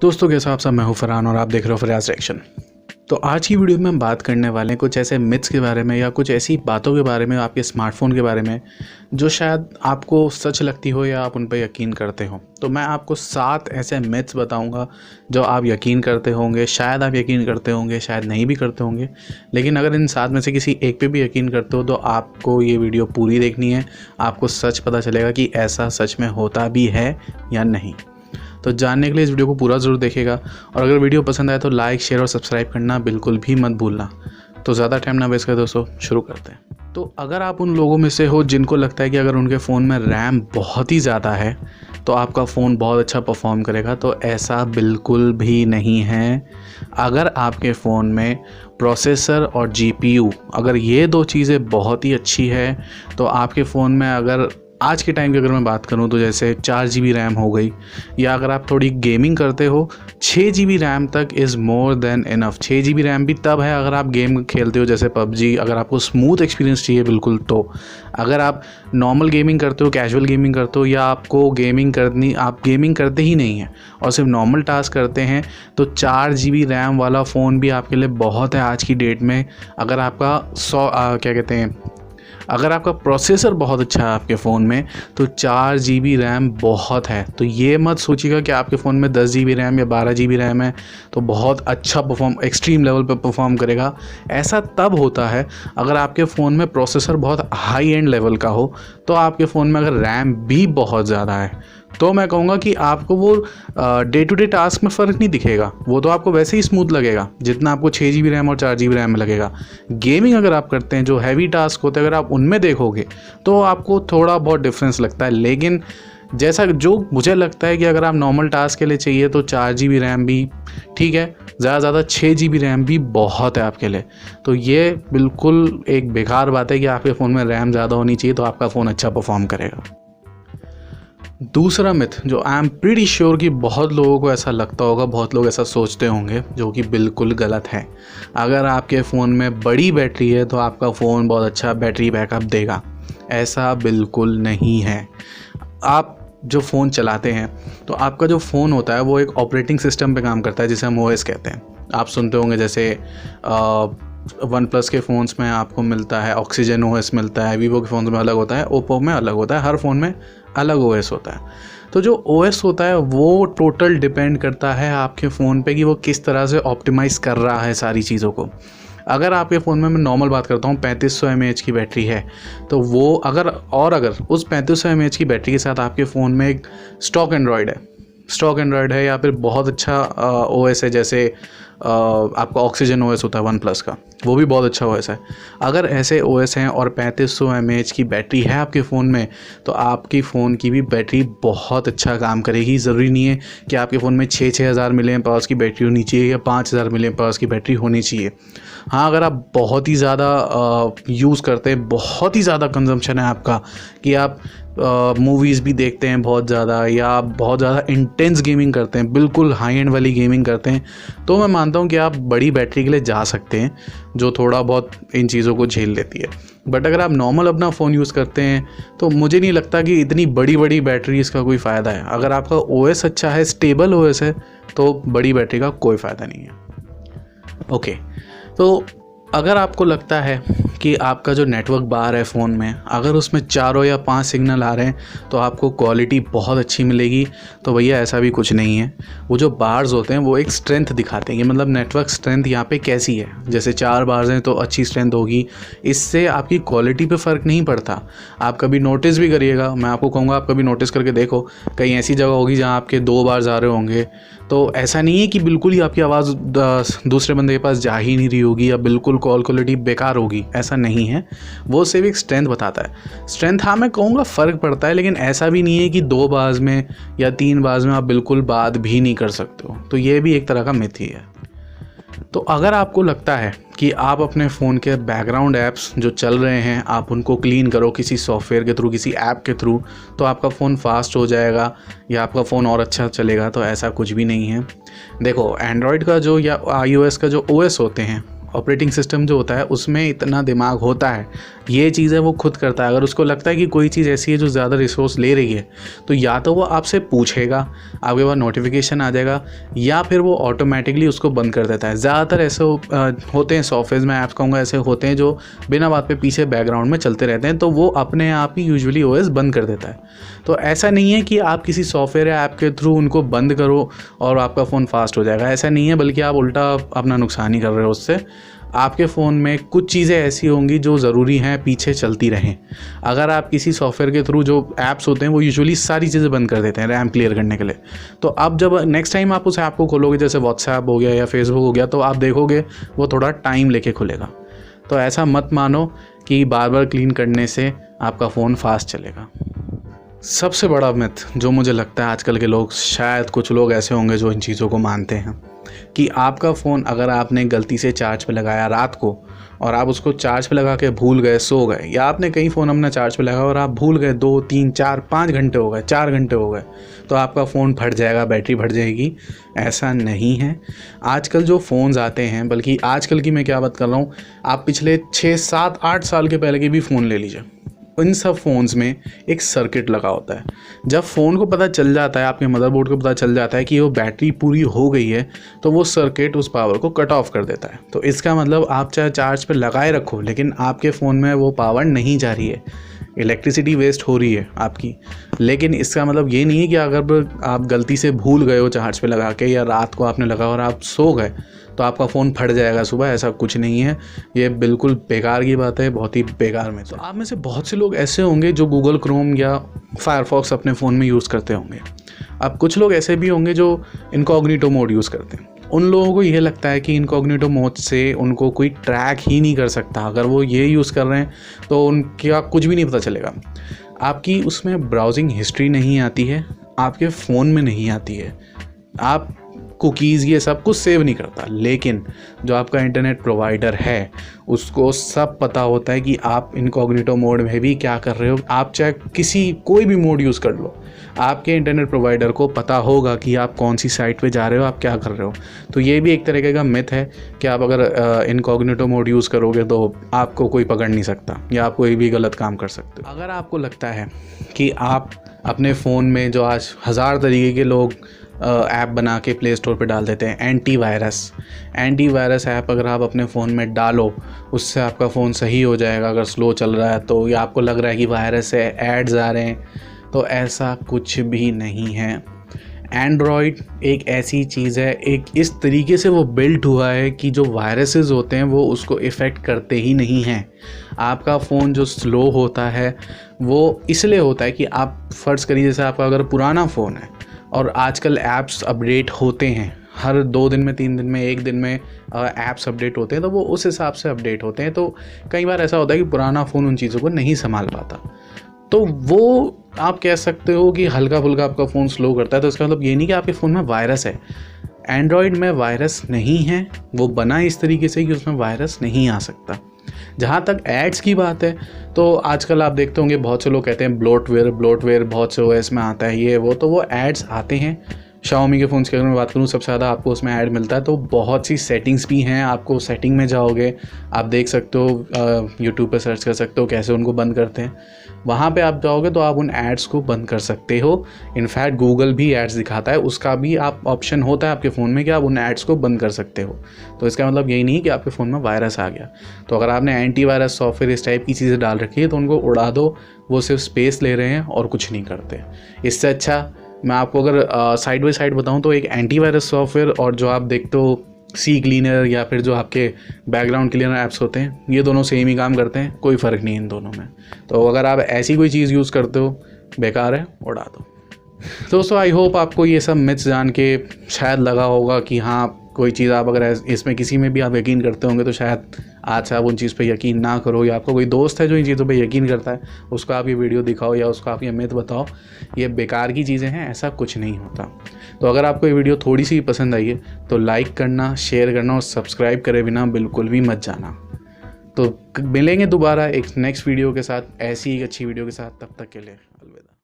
दोस्तों कैसा आप सब, मैं हूं फरहान और आप देख रहे हो फरियाज रिएक्शन। तो आज की वीडियो में हम बात करने वाले हैं कुछ ऐसे मिथ्स के बारे में या कुछ ऐसी बातों के बारे में आपके स्मार्टफोन के बारे में जो शायद आपको सच लगती हो या आप उन पर यकीन करते हो। तो मैं आपको 7 ऐसे मिथ्स बताऊंगा जो आप यकीन करते होंगे, शायद आप यकीन करते होंगे, शायद नहीं भी करते होंगे, लेकिन अगर इन 7 में से किसी एक पे भी यकीन करते हो तो आपको ये वीडियो पूरी देखनी है। आपको सच पता चलेगा कि ऐसा सच में होता भी है या नहीं। तो जानने के लिए इस वीडियो को पूरा ज़रूर देखेगा और अगर वीडियो पसंद आए तो लाइक, शेयर और सब्सक्राइब करना बिल्कुल भी मत भूलना। तो ज़्यादा टाइम ना वेस्ट करें दोस्तों, शुरू करते हैं। तो अगर आप उन लोगों में से हो जिनको लगता है कि अगर उनके फ़ोन में रैम बहुत ही ज़्यादा है तो आपका फ़ोन बहुत अच्छा परफॉर्म करेगा, तो ऐसा बिल्कुल भी नहीं है। अगर आपके फ़ोन में प्रोसेसर और जीपीयू अगर ये 2 चीज़ें बहुत ही अच्छी है तो आपके फ़ोन में, अगर आज के टाइम की अगर मैं बात करूं तो जैसे 4 GB रैम हो गई, या अगर आप थोड़ी गेमिंग करते हो 6 GB रैम तक is more than enough. 6 GB RAM भी तब है अगर आप गेम खेलते हो जैसे पबजी, अगर आपको स्मूथ एक्सपीरियंस चाहिए बिल्कुल। तो अगर आप नॉर्मल गेमिंग करते हो, कैजुअल गेमिंग करते हो, या आपको आप गेमिंग करते ही नहीं हैं और सिर्फ नॉर्मल टास्क करते हैं, तो 4 GB रैम वाला फ़ोन भी आपके लिए बहुत है आज की डेट में। अगर आपका अगर आपका प्रोसेसर बहुत अच्छा है आपके फ़ोन में तो 4 GB रैम बहुत है। तो ये मत सोचिएगा कि आपके फ़ोन में 10 GB रैम या 12 GB रैम है तो बहुत अच्छा एक्सट्रीम लेवल पे परफॉर्म करेगा। ऐसा तब होता है अगर आपके फ़ोन में प्रोसेसर बहुत हाई एंड लेवल का हो। तो आपके फ़ोन में अगर रैम भी बहुत ज़्यादा है तो मैं कहूँगा कि आपको वो डे टू डे टास्क में फ़र्क नहीं दिखेगा, वो तो आपको वैसे ही स्मूथ लगेगा जितना आपको 6 GB रैम और 4 GB रैम में लगेगा। गेमिंग अगर आप करते हैं, जो हैवी टास्क होते हैं, अगर आप उनमें देखोगे तो आपको थोड़ा बहुत डिफरेंस लगता है। लेकिन जैसा जो मुझे लगता है कि अगर आप नॉर्मल टास्क के लिए चाहिए तो 4 GB रैम भी ठीक है, ज़्यादा 6 GB रैम भी बहुत है आपके लिए। तो ये बिल्कुल एक बेकार बात है कि आपके फ़ोन में रैम ज़्यादा होनी चाहिए तो आपका फ़ोन अच्छा परफॉर्म करेगा। दूसरा मिथ जो आई एम प्रीटी श्योर कि बहुत लोगों को ऐसा लगता होगा, बहुत लोग ऐसा सोचते होंगे, जो कि बिल्कुल गलत है। अगर आपके फ़ोन में बड़ी बैटरी है तो आपका फ़ोन बहुत अच्छा बैटरी बैकअप देगा, ऐसा बिल्कुल नहीं है। आप जो फ़ोन चलाते हैं तो आपका जो फ़ोन होता है वो एक ऑपरेटिंग सिस्टम पे काम करता है जिसे हम ओएस कहते हैं। आप सुनते होंगे जैसे वन प्लस के फ़ोन्स में आपको मिलता है ऑक्सीजन ओएस मिलता है, वीवो के फ़ोन्स में अलग होता है, ओप्पो में अलग होता है, हर फ़ोन में अलग ओएस होता है। तो जो ओएस होता है वो टोटल डिपेंड करता है आपके फ़ोन पे कि वो किस तरह से ऑप्टिमाइज़ कर रहा है सारी चीज़ों को। अगर आपके फ़ोन में, मैं नॉर्मल बात करता हूँ, 3500 mAh की बैटरी है तो वो अगर उस 3500 mAh की बैटरी के साथ आपके फ़ोन में एक स्टॉक एंड्रॉयड है या फिर बहुत अच्छा ओएस है, जैसे आपका ऑक्सीजन ओएस होता है वन प्लस का, वो भी बहुत अच्छा ओएस है। अगर ऐसे ओएस हैं और 3500 mAh की बैटरी है आपके फ़ोन में तो आपकी फ़ोन की भी बैटरी बहुत अच्छा काम करेगी। ज़रूरी नहीं है कि आपके फ़ोन में 6000 mAh की बैटरी होनी चाहिए या 5000 mAh की बैटरी होनी चाहिए। हाँ, अगर आप बहुत ही ज़्यादा यूज़ करते हैं, बहुत ही ज़्यादा कंजम्पशन है आपका, कि आप मूवीज़ भी देखते हैं बहुत ज़्यादा, या आप बहुत ज़्यादा इंटेंस गेमिंग करते हैं, बिल्कुल हाई एंड वाली गेमिंग करते हैं, तो मैं मानता हूँ कि आप बड़ी बैटरी के लिए जा सकते हैं जो थोड़ा बहुत इन चीज़ों को झेल लेती है। बट अगर आप नॉर्मल अपना फ़ोन यूज़ करते हैं तो मुझे नहीं लगता कि इतनी बड़ी बैटरी इसका कोई फ़ायदा है। अगर आपका ओएस अच्छा है, स्टेबल ओएस है, तो बड़ी बैटरी का कोई फ़ायदा नहीं है। ओके, तो अगर आपको लगता है कि आपका जो नेटवर्क बार है फ़ोन में, अगर उसमें 4 या 5 सिग्नल आ रहे हैं तो आपको क्वालिटी बहुत अच्छी मिलेगी, तो भैया ऐसा भी कुछ नहीं है। वो जो बार्स होते हैं वो एक स्ट्रेंथ दिखाते हैं, मतलब नेटवर्क स्ट्रेंथ यहाँ पे कैसी है। जैसे 4 बार्स हैं तो अच्छी स्ट्रेंथ होगी, इससे आपकी क्वालिटी पे फ़र्क नहीं पड़ता। आप कभी नोटिस भी करिएगा, मैं आपको कहूँगा आप कभी नोटिस करके देखो, कहीं ऐसी जगह होगी जहाँ आपके 2 बार्स आ रहे होंगे, तो ऐसा नहीं है कि बिल्कुल ही आपकी आवाज़ दूसरे बंदे के पास जा ही नहीं रही होगी या बिल्कुल कॉल क्वालिटी बेकार होगी, ऐसा नहीं है। वो सिर्फ एक स्ट्रेंथ बताता है। स्ट्रेंथ, हाँ मैं कहूँगा फ़र्क पड़ता है, लेकिन ऐसा भी नहीं है कि 2 बार्स में या 3 बार्स में आप बिल्कुल बात भी नहीं कर सकते हो। तो ये भी एक तरह का मिथ ही है। तो अगर आपको लगता है कि आप अपने फ़ोन के बैकग्राउंड ऐप्स जो चल रहे हैं आप उनको क्लीन करो किसी सॉफ्टवेयर के थ्रू, किसी ऐप के थ्रू, तो आपका फ़ोन फास्ट हो जाएगा या आपका फ़ोन और अच्छा चलेगा, तो ऐसा कुछ भी नहीं है। देखो, एंड्रॉयड का जो या iOS का जो ओएस होते हैं ऑपरेटिंग सिस्टम जो होता है उसमें इतना दिमाग होता है, ये चीज़ें वो खुद करता है। अगर उसको लगता है कि कोई चीज़ ऐसी है जो ज़्यादा रिसोर्स ले रही है, तो या तो वो आपसे पूछेगा, आपके पास नोटिफिकेशन आ जाएगा, या फिर वो ऑटोमेटिकली उसको बंद कर देता है। ज़्यादातर ऐसे होते हैं सॉफ्टवेयर में, ऐप्स कहूँगा ऐसे होते हैं जो बिना बात पे पीछे बैकग्राउंड में चलते रहते हैं, तो वो अपने आप ही यूजुअली ओएस बंद कर देता है। तो ऐसा नहीं है कि आप किसी सॉफ्टवेयर या ऐप के थ्रू उनको बंद करो और आपका फ़ोन फास्ट हो जाएगा, ऐसा नहीं है, बल्कि आप उल्टा अपना नुकसान ही कर रहे हो उससे। आपके फ़ोन में कुछ चीज़ें ऐसी होंगी जो ज़रूरी हैं पीछे चलती रहें। अगर आप किसी सॉफ्टवेयर के थ्रू, जो ऐप्स होते हैं वो यूजुअली सारी चीज़ें बंद कर देते हैं रैम क्लियर करने के लिए, तो अब जब नेक्स्ट टाइम आप उस ऐप को खोलोगे, जैसे व्हाट्सएप हो गया या फेसबुक हो गया, तो आप देखोगे वो थोड़ा टाइम लेके खुलेगा। तो ऐसा मत मानो कि बार बार क्लीन करने से आपका फ़ोन फास्ट चलेगा। सबसे बड़ा मिथ जो मुझे लगता है आजकल के लोग, शायद कुछ लोग ऐसे होंगे जो इन चीज़ों को मानते हैं, कि आपका फ़ोन अगर आपने गलती से चार्ज पे लगाया रात को और आप उसको चार्ज पे लगा के भूल गए, सो गए, या आपने कई फ़ोन अपना चार्ज पे लगाया और आप भूल गए, 2 3 4 5 घंटे हो गए, 4 घंटे हो गए, तो आपका फ़ोन फट जाएगा, बैटरी फट जाएगी। ऐसा नहीं है। आजकल जो फ़ोन्स आते हैं, बल्कि आजकल की मैं क्या बात कर रहा हूँ, आप पिछले 6 7 8 साल के पहले के भी फ़ोन ले लीजिए, इन सब फ़ोन्स में एक सर्किट लगा होता है। जब फ़ोन को पता चल जाता है, आपके मदरबोर्ड को पता चल जाता है कि वो बैटरी पूरी हो गई है, तो वो सर्किट उस पावर को कट ऑफ कर देता है। तो इसका मतलब आप चाहे चार्ज पे लगाए रखो, लेकिन आपके फ़ोन में वो पावर नहीं जा रही है, इलेक्ट्रिसिटी वेस्ट हो रही है आपकी। लेकिन इसका मतलब ये नहीं है कि अगर आप गलती से भूल गए हो चार्ज पे लगा के, या रात को आपने लगा और आप सो गए, तो आपका फ़ोन फट जाएगा सुबह। ऐसा कुछ नहीं है, ये बिल्कुल बेकार की बात है, बहुत ही बेकार में। तो आप में से बहुत से लोग ऐसे होंगे जो गूगल क्रोम या फायरफॉक्स अपने फ़ोन में यूज़ करते होंगे। अब कुछ लोग ऐसे भी होंगे जो इनकॉग्निटो मोड यूज़ करते हैं। उन लोगों को ये लगता है कि इनकॉग्निटो मोड से उनको कोई ट्रैक ही नहीं कर सकता। अगर वो ये यूज़ कर रहे हैं तो उनका कुछ भी नहीं पता चलेगा। आपकी उसमें ब्राउजिंग हिस्ट्री नहीं आती है, आपके फ़ोन में नहीं आती है, आप कुकीज़ ये सब कुछ सेव नहीं करता। लेकिन जो आपका इंटरनेट प्रोवाइडर है उसको सब पता होता है कि आप इनकॉग्निटो मोड में भी क्या कर रहे हो। आप चाहे कोई भी मोड यूज़ कर लो, आपके इंटरनेट प्रोवाइडर को पता होगा कि आप कौन सी साइट पे जा रहे हो, आप क्या कर रहे हो। तो ये भी एक तरीके का मिथ है कि आप अगर इनकॉग्निटो मोड यूज़ करोगे तो आपको कोई पकड़ नहीं सकता, या आप कोई भी गलत काम कर सकते हो। अगर आपको लगता है कि आप अपने फ़ोन में, जो आज 1000 तरीके के लोग ऐप बना के प्ले स्टोर पे डाल देते हैं, एंटीवायरस ऐप अगर आप अपने फ़ोन में डालो, उससे आपका फ़ोन सही हो जाएगा अगर स्लो चल रहा है तो, या आपको लग रहा है कि वायरस है, एड्स आ रहे हैं, तो ऐसा कुछ भी नहीं है। एंड्रॉयड एक ऐसी चीज़ है, एक इस तरीके से वो बिल्ट हुआ है कि जो वायरसेस होते हैं वो उसको इफ़ेक्ट करते ही नहीं हैं। आपका फ़ोन जो स्लो होता है वो इसलिए होता है कि आप फ़र्ज़ करिए, जैसे आपका अगर पुराना फ़ोन है और आजकल ऐप्स अपडेट होते हैं, हर 2 दिन में, 3 दिन में, 1 दिन में ऐप्स अपडेट होते हैं, तो वो उस हिसाब से अपडेट होते हैं। तो कई बार ऐसा होता है कि पुराना फ़ोन उन चीज़ों को नहीं संभाल पाता, तो वो आप कह सकते हो कि हल्का फुल्का आपका फ़ोन स्लो करता है। तो इसका मतलब ये नहीं कि आपके फ़ोन में वायरस है। एंड्रॉयड में वायरस नहीं है, वो बना इस तरीके से कि उसमें वायरस नहीं आ सकता। जहाँ तक एड्स की बात है, तो आजकल आप देखते होंगे बहुत से लोग कहते हैं ब्लोटवेयर बहुत से ओएस में आता है, ये वो, तो वो एड्स आते हैं। Xiaomi के फ़ोन्स की अगर मैं बात करूँ, सबसे ज़्यादा आपको उसमें ऐड मिलता है। तो बहुत सी सेटिंग्स भी हैं, आपको सेटिंग में जाओगे, आप देख सकते हो, यूट्यूब पे सर्च कर सकते हो कैसे उनको बंद करते हैं। वहाँ पे आप जाओगे तो आप उन एड्स को बंद कर सकते हो। इनफैक्ट गूगल भी एड्स दिखाता है, उसका भी आप ऑप्शन होता है आपके फ़ोन में कि आप उन एड्स को बंद कर सकते हो। तो इसका मतलब यही नहीं कि आपके फ़ोन में वायरस आ गया। तो अगर आपने एंटीवायरस सॉफ्टवेयर इस टाइप की चीज़ें डाल रखी है तो उनको उड़ा दो, वो सिर्फ स्पेस ले रहे हैं और कुछ नहीं करते। इससे अच्छा मैं आपको अगर साइड बाई साइड बताऊं तो एक एंटीवायरस सॉफ्टवेयर और जो आप देखते हो सी क्लीनर या फिर जो आपके बैकग्राउंड क्लीनर ऐप्स होते हैं, ये दोनों सेम ही काम करते हैं, कोई फ़र्क नहीं है इन दोनों में। तो अगर आप ऐसी कोई चीज़ यूज़ करते हो, बेकार है, उड़ा दो। दोस्तों, आई होप आपको ये सब मिथ्स जान के शायद लगा होगा कि हाँ, कोई चीज़ आप अगर इसमें किसी में भी आप यकीन करते होंगे तो शायद आज से आप उन चीज़ पे यकीन ना करो, या आपका कोई दोस्त है जो इन चीज़ों पे यकीन करता है, उसको आप ये वीडियो दिखाओ या उसको आप ये मिथ बताओ, ये बेकार की चीज़ें हैं, ऐसा कुछ नहीं होता। तो अगर आपको ये वीडियो थोड़ी सी पसंद आई है तो लाइक करना, शेयर करना और सब्सक्राइब करे बिना बिल्कुल भी मत जाना। तो मिलेंगे दोबारा एक नेक्स्ट वीडियो के साथ, ऐसी ही अच्छी वीडियो के साथ। तब तक के लिए अलविदा।